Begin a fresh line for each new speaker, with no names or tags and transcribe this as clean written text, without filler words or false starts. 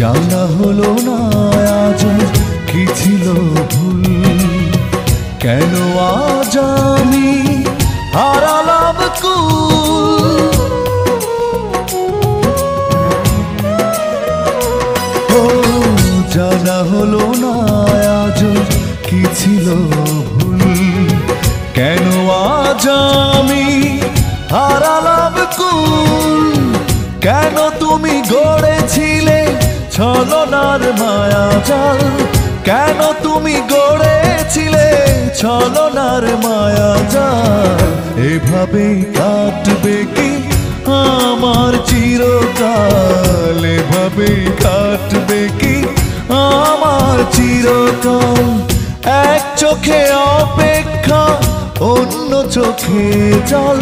জানা হলো না আজ কি ছিল ভুল, কেন আজ আমি হারালাম কুল। ও জানা হলো না আজ কি ছিল ভুল, কেন আজ আমি হারালাম কুল। কেন তুমি গড়েছিলে ছলনার মায়া জাল, কেন তুমি গড়েছিলে ছলনার মায়া জাল। এভাবেই কাটবে কি আমার চিরকাল, এভাবেই কাটবে কি আমার চিরকাল। এক চোখে অপেক্ষা অন্য চোখে জল।